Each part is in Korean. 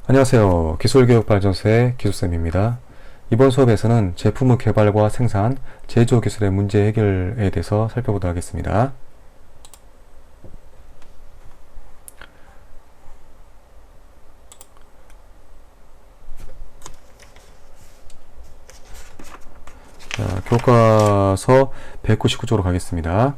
안녕하세요. 기술교육발전소의 기술쌤입니다. 이번 수업에서는 제품의 개발과 생산, 제조 기술의 문제 해결에 대해서 살펴보도록 하겠습니다. 자, 교과서 199쪽으로 가겠습니다.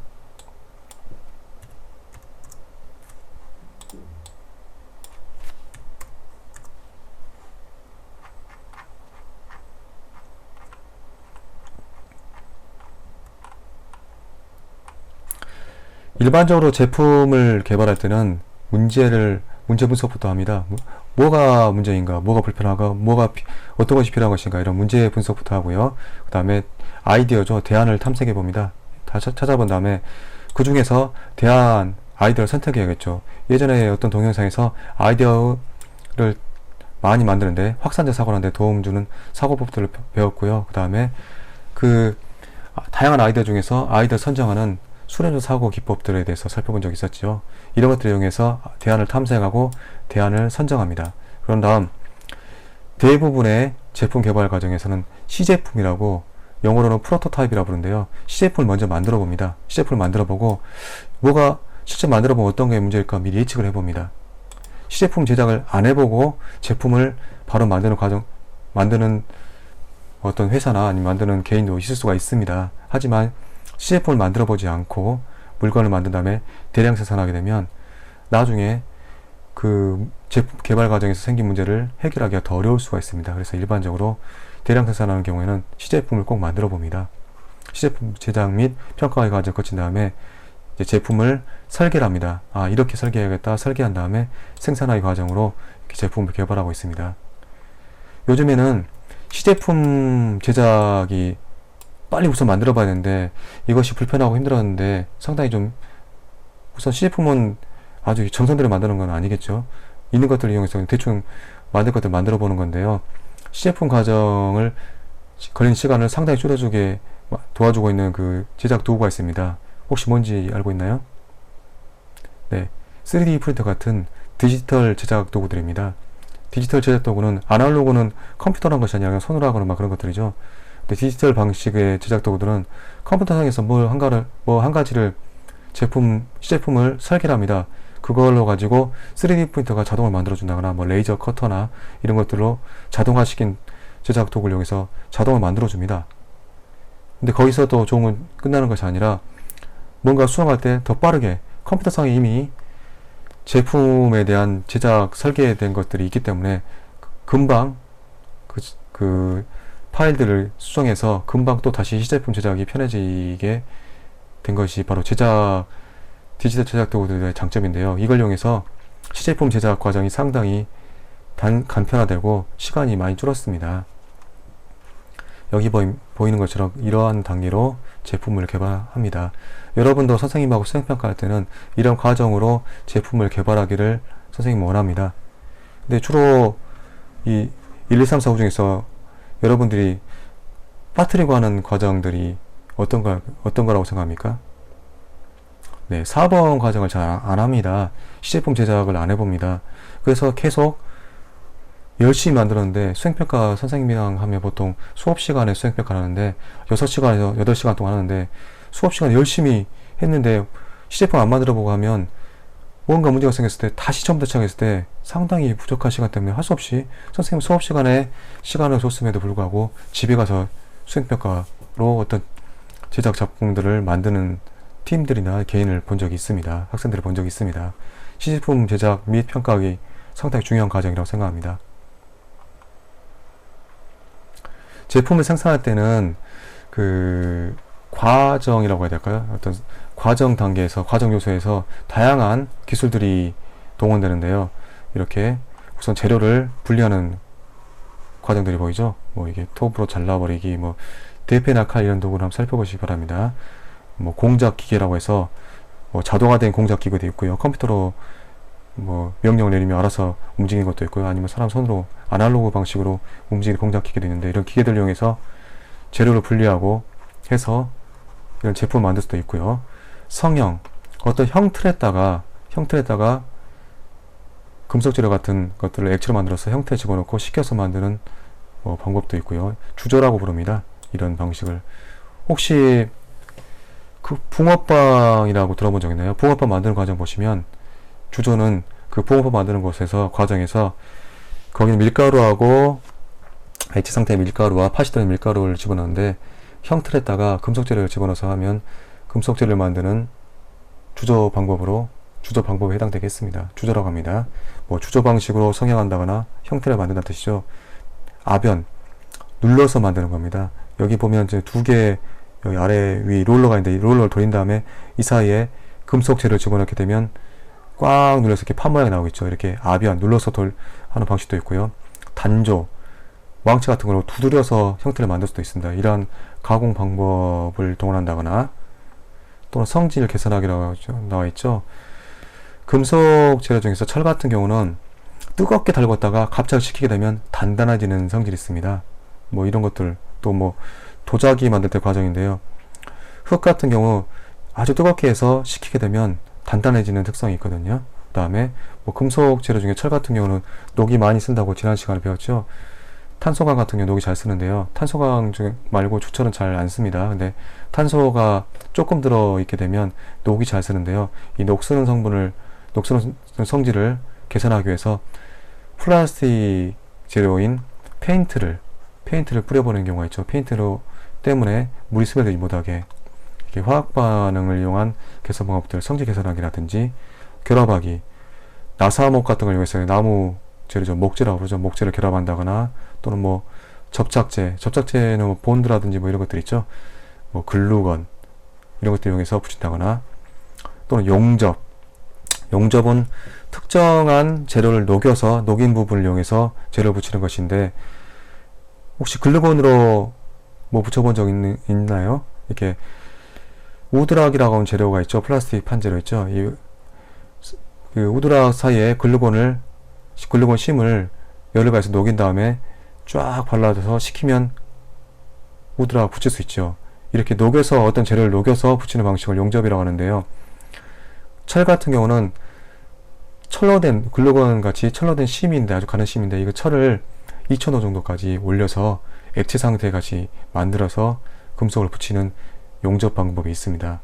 일반적으로 제품을 개발할 때는 문제 분석부터 합니다. 뭐가 문제인가, 뭐가 불편하고, 어떤 것이 필요한 것인가, 이런 문제 분석부터 하고요. 그 다음에 아이디어죠. 대안을 탐색해 봅니다. 다 찾아본 다음에 그 중에서 아이디어를 선택해야겠죠. 예전에 어떤 동영상에서 아이디어를 많이 만드는데 확산적 사고하는데 도움 주는 사고법들을 배웠고요. 그 다음에 다양한 아이디어 중에서 아이디어 선정하는 수련적 사고 기법들에 대해서 살펴본 적이 있었죠. 이런 것들을 이용해서 대안을 탐색하고 대안을 선정합니다. 그런 다음 대부분의 제품 개발 과정에서는 시제품이라고, 영어로는 프로토타입이라고 부르는데요. 시제품을 먼저 만들어 봅니다. 시제품을 만들어 보고 실제 만들어 보면 어떤 게 문제일까 미리 예측을 해봅니다. 시제품 제작을 안 해보고 제품을 바로 만드는 어떤 회사나 아니면 만드는 개인도 있을 수가 있습니다. 하지만 시제품을 만들어 보지 않고 물건을 만든 다음에 대량 생산하게 되면 나중에 그 제품 개발 과정에서 생긴 문제를 해결하기가 더 어려울 수가 있습니다. 그래서 일반적으로 대량 생산하는 경우에는 시제품을 꼭 만들어 봅니다. 시제품 제작 및 평가의 과정을 거친 다음에 이제 제품을 설계를 합니다. 이렇게 설계해야겠다. 설계한 다음에 생산하기 과정으로 이렇게 제품을 개발하고 있습니다. 요즘에는 시제품 제작이 빨리 우선 만들어 봐야 되는데 이것이 불편하고 힘들었는데, 상당히 좀 우선 시제품은 아주 정성들여 만드는 건 아니겠죠. 있는 것들을 이용해서 대충 만들 것들 만들어 보는 건데요. 시제품 과정을 걸리는 시간을 상당히 줄여주게 도와주고 있는 그 제작 도구가 있습니다. 혹시 뭔지 알고 있나요? 네, 3D 프린터 같은 디지털 제작 도구들입니다. 디지털 제작 도구는 아날로그는 컴퓨터란 것이 아니라 손으로 하거나 막 그런 것들이죠. 디지털 방식의 제작 도구들은 컴퓨터상에서 한 가지를 시제품을 설계를 합니다. 그걸로 가지고 3D 프린터가 자동으로 만들어준다거나 레이저 커터나 이런 것들로 자동화시킨 제작 도구를 이용해서 자동으로 만들어줍니다. 근데 거기서 또 좋은 건 끝나는 것이 아니라 뭔가 수정할 때 더 빠르게, 컴퓨터상에 이미 제품에 대한 제작 설계된 것들이 있기 때문에 금방 그 파일들을 수정해서 금방 또 다시 시제품 제작이 편해지게 된 것이 바로 디지털 제작 도구들의 장점인데요. 이걸 이용해서 시제품 제작 과정이 상당히 간편화되고 시간이 많이 줄었습니다. 여기 보이는 것처럼 이러한 단계로 제품을 개발합니다. 여러분도 선생님하고 수행평가할 때는 이런 과정으로 제품을 개발하기를 선생님은 원합니다. 근데 주로 이 1, 2, 3, 4, 5 중에서 여러분들이 빠뜨리고 하는 과정들이 어떤 거라고 생각합니까? 네, 4번 과정을 잘 안 합니다. 시제품 제작을 안 해봅니다. 그래서 계속 열심히 만들었는데, 수행평가 선생님이랑 하면 보통 수업시간에 수행평가를 하는데 6시간에서 8시간 동안 하는데, 수업시간에 열심히 했는데 시제품 안 만들어보고 하면 뭔가 문제가 생겼을 때 다시 처음부터 시작했을 때 상당히 부족한 시간 때문에 할 수 없이 선생님 수업시간에 시간을 줬음에도 불구하고 집에 가서 수행평가로 어떤 제작 작품들을 만드는 팀들이나 개인을 본 적이 있습니다. 학생들을 본 적이 있습니다. 시제품 제작 및 평가하기 상당히 중요한 과정이라고 생각합니다. 제품을 생산할 때는 그 과정이라고 해야 될까요? 어떤 과정 단계에서, 과정 요소에서 다양한 기술들이 동원되는데요. 이렇게 우선 재료를 분리하는 과정들이 보이죠? 이게 톱으로 잘라버리기, 대패나 칼 이런 도구를 한번 살펴보시기 바랍니다. 공작 기계라고 해서 자동화된 공작 기계도 있고요. 컴퓨터로 명령을 내리면 알아서 움직이는 것도 있고요. 아니면 사람 손으로 아날로그 방식으로 움직이는 공작 기계도 있는데, 이런 기계들을 이용해서 재료를 분리하고 해서 이런 제품을 만들 수도 있고요. 성형, 어떤 형틀에다가 금속 재료 같은 것들을 액체로 만들어서 형태에 집어넣고 식혀서 만드는 방법도 있고요. 주조라고 부릅니다. 이런 방식을. 혹시 그 붕어빵이라고 들어본 적 있나요? 붕어빵 만드는 과정 보시면 주조는 그 붕어빵 만드는 곳에서 과정에서 거기는 밀가루하고 액체 상태의 밀가루와 팥이 들은 밀가루를 집어넣는데 형틀에다가 금속 재료를 집어넣어서 하면 금속 재료를 만드는 주조 방법에 해당되겠습니다. 주조라고 합니다. 뭐 주조 방식으로 성형한다거나 형태를 만든다는 뜻이죠. 아변 눌러서 만드는 겁니다. 여기 보면 이제 두 개 여기 아래 위 롤러가 있는데 이 롤러를 돌린 다음에 이 사이에 금속 재료를 집어넣게 되면 꽉 눌러서 이렇게 판 모양이 나오겠죠. 이렇게 아변 눌러서 하는 방식도 있고요. 단조 왕치 같은 걸로 두드려서 형태를 만들 수도 있습니다. 이러한 가공 방법을 동원한다거나 또는 성질 개선하기라고 나와 있죠. 금속 재료 중에서 철 같은 경우는 뜨겁게 달궜다가 갑자기 식히게 되면 단단해지는 성질이 있습니다. 뭐 이런 것들 또 뭐 도자기 만들 때 과정인데요. 흙 같은 경우 아주 뜨겁게 해서 식히게 되면 단단해지는 특성이 있거든요. 그 다음에 뭐 금속 재료 중에 철 같은 경우는 녹이 많이 쓴다고 지난 시간에 배웠죠. 탄소광 같은 경우 녹이 잘 쓰는데요. 탄소광 중에 말고 주철은 잘 안 씁니다. 근데 탄소가 조금 들어 있게 되면 녹이 잘 쓰는데요. 이 녹 쓰는 성질을 개선하기 위해서 플라스틱 재료인 페인트를 뿌려보는 경우가 있죠. 페인트로 때문에 물이 스며들지 못하게 이렇게 화학 반응을 이용한 개선 방법들, 성질 개선하기라든지 결합하기, 나사목 같은 걸 이용해서 나무 재료죠. 목재라고 그러죠. 목재를 결합한다거나 또는 뭐 접착제는 뭐 본드라든지 뭐 이런 것들 있죠. 뭐 글루건 이런 것들 이용해서 붙인다거나 또는 용접은 특정한 재료를 녹인 부분을 이용해서 재료를 붙이는 것인데 혹시 글루건으로 뭐 붙여본 적 있나요? 이렇게 우드락이라고 하는 재료가 있죠. 플라스틱 판 재료 있죠. 그 우드락 사이에 글루건 심을 열을 가해서 녹인 다음에 쫙 발라줘서 식히면 우드락 붙일 수 있죠. 이렇게 어떤 재료를 녹여서 붙이는 방식을 용접이라고 하는데요. 철 같은 경우는 글루건 같이 철로 된 심인데 아주 가는 심인데 이거 철을 2000호 정도까지 올려서 액체 상태 같이 만들어서 금속을 붙이는 용접 방법이 있습니다.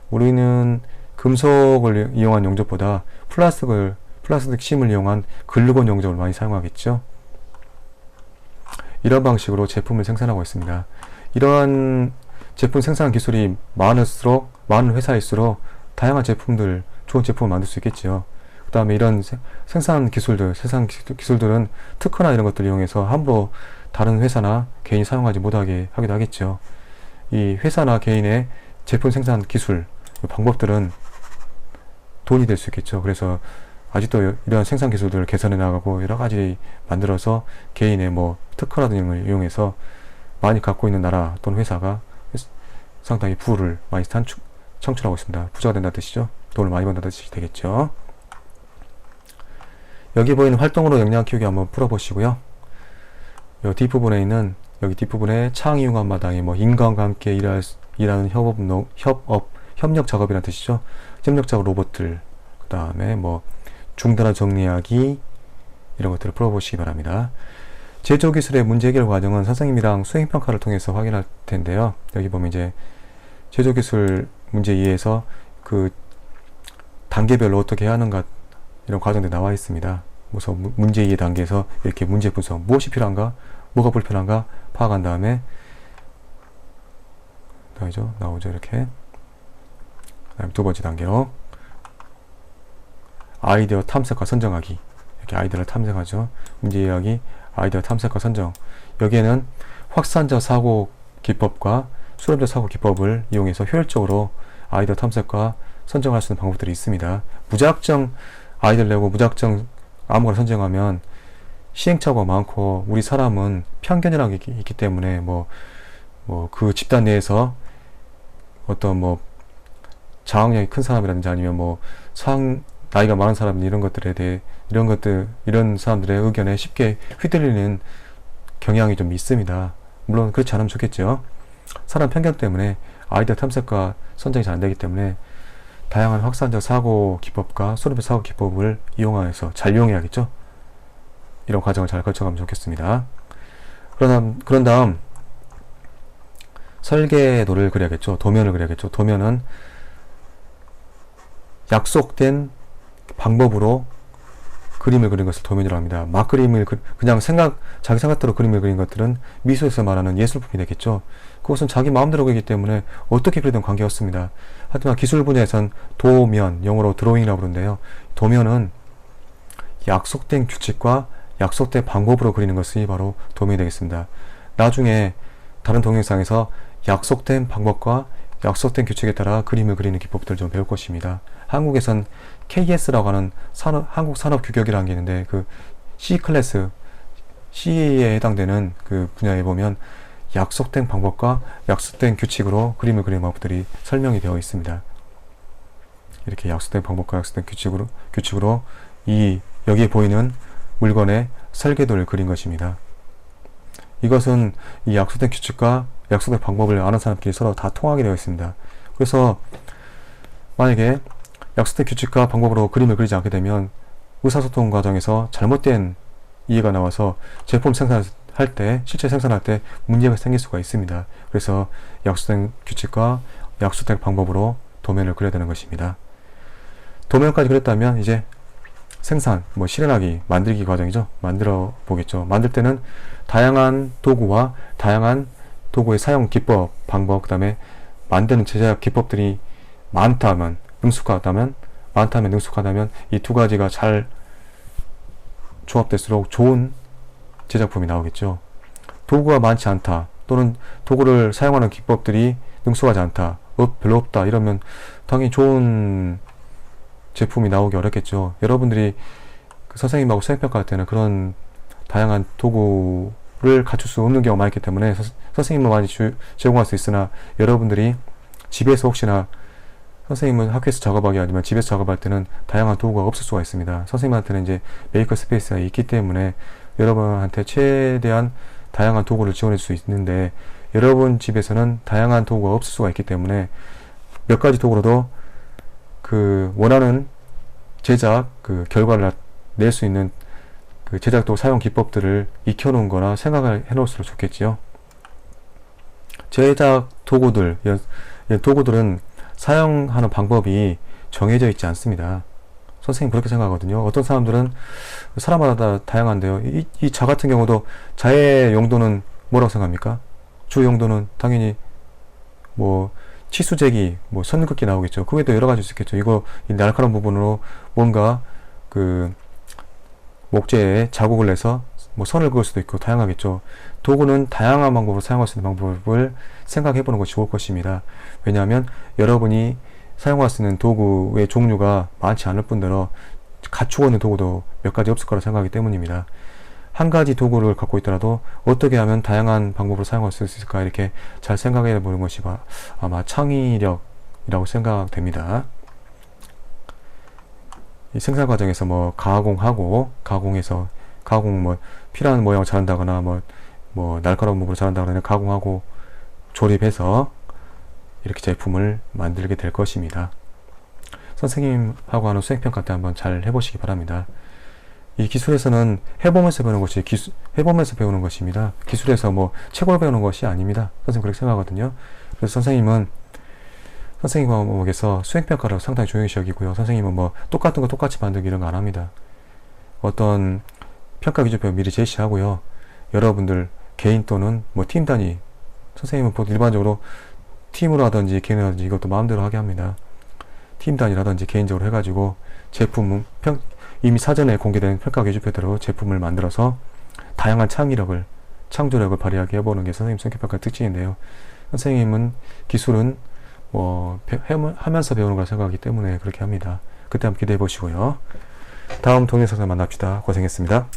우리는 금속을 이용한 용접보다 플라스틱 심을 이용한 글루건 용접을 많이 사용하겠죠. 이런 방식으로 제품을 생산하고 있습니다. 이러한 제품 생산 기술이 많은 회사일수록 다양한 좋은 제품을 만들 수 있겠죠. 그 다음에 이런 생산 기술들은 특허나 이런 것들을 이용해서 함부로 다른 회사나 개인이 사용하지 못하게 하기도 하겠죠. 이 회사나 개인의 제품 생산 기술, 방법들은 돈이 될 수 있겠죠. 그래서 아직도 이런 생산 기술들을 개선해 나가고 여러 가지 만들어서 개인의 뭐 특허나 등을 이용해서 많이 갖고 있는 나라 또는 회사가 상당히 부를 많이 창출하고 있습니다. 부자가 된다는 뜻이죠. 돈을 많이 번다는 뜻이 되겠죠. 여기 보이는 활동으로 역량 키우기 한번 풀어보시고요. 여기 뒷부분에 창의융합 마당에 뭐 인간과 함께 일하는 협력 작업이라는 뜻이죠. 협력 작업 로봇들, 그 다음에 뭐 중단어 정리하기 이런 것들을 풀어보시기 바랍니다. 제조기술의 문제 해결 과정은 선생님이랑 수행평가를 통해서 확인할 텐데요. 여기 보면 이제 제조기술 문제 2에서 그 단계별로 어떻게 해야 하는가 이런 과정들이 나와 있습니다. 우선 문제 2의 단계에서 이렇게 문제 분석, 무엇이 필요한가, 뭐가 불편한가 파악한 다음에 나오죠 이렇게. 그다음에 두 번째 단계로 아이디어 탐색과 선정하기. 이렇게 아이디어를 탐색하죠. 문제 이야기, 아이디어 탐색과 선정. 여기에는 확산적 사고 기법과 수렴적 사고 기법을 이용해서 효율적으로 아이디어 탐색과 선정할 수 있는 방법들이 있습니다. 무작정 아이디어를 내고 무작정 아무거나 선정하면 시행착오가 많고 우리 사람은 편견이라는 게 있기 때문에 그 집단 내에서 어떤 장악력이 큰 사람이라든지 아니면 나이가 많은 사람 이런 사람들의 의견에 쉽게 휘둘리는 경향이 좀 있습니다. 물론 그렇지 않으면 좋겠죠. 사람 편견 때문에 아이디어 탐색과 선정이 잘 안되기 때문에 다양한 확산적 사고 기법과 소리배 사고 기법을 이용하여서 잘 이용해야겠죠. 이런 과정을 잘 거쳐가면 좋겠습니다. 그런 다음 설계도를 그려야겠죠. 도면을 그려야겠죠. 도면은 약속된 방법으로 그림을 그린 것을 도면이라고 합니다. 막 그림을 그냥 자기 생각대로 그림을 그린 것들은 미술에서 말하는 예술품이 되겠죠. 그것은 자기 마음대로 그리기 때문에 어떻게 그리든 관계없습니다. 하지만 기술 분야에선 도면, 영어로 드로잉이라고 부르는데요. 도면은 약속된 규칙과 약속된 방법으로 그리는 것이 바로 도면이 되겠습니다. 나중에 다른 동영상에서 약속된 방법과 약속된 규칙에 따라 그림을 그리는 기법들을 좀 배울 것입니다. 한국에선 KS라고 하는 한국산업규격이라는 게 있는데 그 C클래스, C에 해당되는 그 분야에 보면 약속된 방법과 약속된 규칙으로 그림을 그리는 방법들이 설명이 되어 있습니다. 이렇게 약속된 방법과 약속된 규칙으로 여기에 보이는 물건의 설계도를 그린 것입니다. 이것은 이 약속된 규칙과 약속된 방법을 아는 사람끼리 서로 다 통하게 되어 있습니다. 그래서 만약에 약속된 규칙과 방법으로 그림을 그리지 않게 되면 의사소통 과정에서 잘못된 이해가 나와서 제품 생산할 때, 실제 생산할 때 문제가 생길 수가 있습니다. 그래서 약속된 규칙과 약속된 방법으로 도면을 그려야 되는 것입니다. 도면까지 그렸다면 이제 생산, 실현하기, 만들기 과정이죠. 만들어 보겠죠. 만들 때는 다양한 도구와 다양한 도구의 사용 기법, 방법, 그 다음에 만드는 제작 기법들이 많다면 능숙하다면 이 두 가지가 잘 조합될수록 좋은 제작품이 나오겠죠. 도구가 많지 않다, 또는 도구를 사용하는 기법들이 능숙하지 않다, 별로 없다, 이러면 당연히 좋은 제품이 나오기 어렵겠죠. 여러분들이 선생님하고 수행평가할 때는 그런 다양한 도구를 갖출 수 없는 경우가 많기 때문에 선생님은 많이 제공할 수 있으나 여러분들이 집에서 혹시나 선생님은 학교에서 작업하기 아니면 집에서 작업할 때는 다양한 도구가 없을 수가 있습니다. 선생님한테는 이제 메이커 스페이스가 있기 때문에 여러분한테 최대한 다양한 도구를 지원해 줄 수 있는데 여러분 집에서는 다양한 도구가 없을 수가 있기 때문에 몇 가지 도구로도 그 원하는 제작 결과를 낼 수 있는 그 제작 도구 사용 기법들을 익혀놓은 거나 생각을 해놓을수록 좋겠지요. 제작 도구들은 사용하는 방법이 정해져 있지 않습니다. 선생님 그렇게 생각하거든요. 어떤 사람들은 사람마다 다양한데요. 이 자 같은 경우도 자의 용도는 뭐라고 생각합니까? 주 용도는 당연히 치수제기, 선긋기 나오겠죠. 그 외에도 여러 가지 있겠죠. 이 날카로운 부분으로 뭔가 목재에 자국을 내서 선을 그을 수도 있고 다양하겠죠. 도구는 다양한 방법으로 사용할 수 있는 방법을 생각해 보는 것이 좋을 것입니다. 왜냐하면 여러분이 사용할 수 있는 도구의 종류가 많지 않을 뿐더러 갖추고 있는 도구도 몇 가지 없을 거라 생각하기 때문입니다. 한 가지 도구를 갖고 있더라도 어떻게 하면 다양한 방법으로 사용할 수 있을까, 이렇게 잘 생각해 보는 것이 아마 창의력이라고 생각됩니다. 이 생산 과정에서 가공하고 필요한 모양을 자른다거나 날카로운 부분을 자른다거나 가공하고 조립해서 이렇게 제품을 만들게 될 것입니다. 선생님하고 하는 수행평가 때 한번 잘 해보시기 바랍니다. 이 기술에서는 해보면서 배우는 것입니다. 기술에서 책으로 배우는 것이 아닙니다. 선생님 그렇게 생각하거든요. 그래서 선생님께서 수행평가를 상당히 중요시 여기고요. 선생님은 똑같은 거 똑같이 만들기 이런 거 안 합니다. 어떤 평가 기준표 미리 제시하고요. 여러분들 개인 또는 팀 단위, 선생님은 일반적으로 팀으로 하든지 개인으로 하든지 이것도 마음대로 하게 합니다. 팀 단위라든지 개인적으로 해가지고 제품은 이미 사전에 공개된 평가 기준표대로 제품을 만들어서 다양한 창조력을 발휘하게 해보는 게 선생님 수행평가 특징인데요. 선생님은 기술은 하면서 배우는 걸 생각하기 때문에 그렇게 합니다. 그때 한번 기대해 보시고요. 다음 동영상에서 만납시다. 고생했습니다.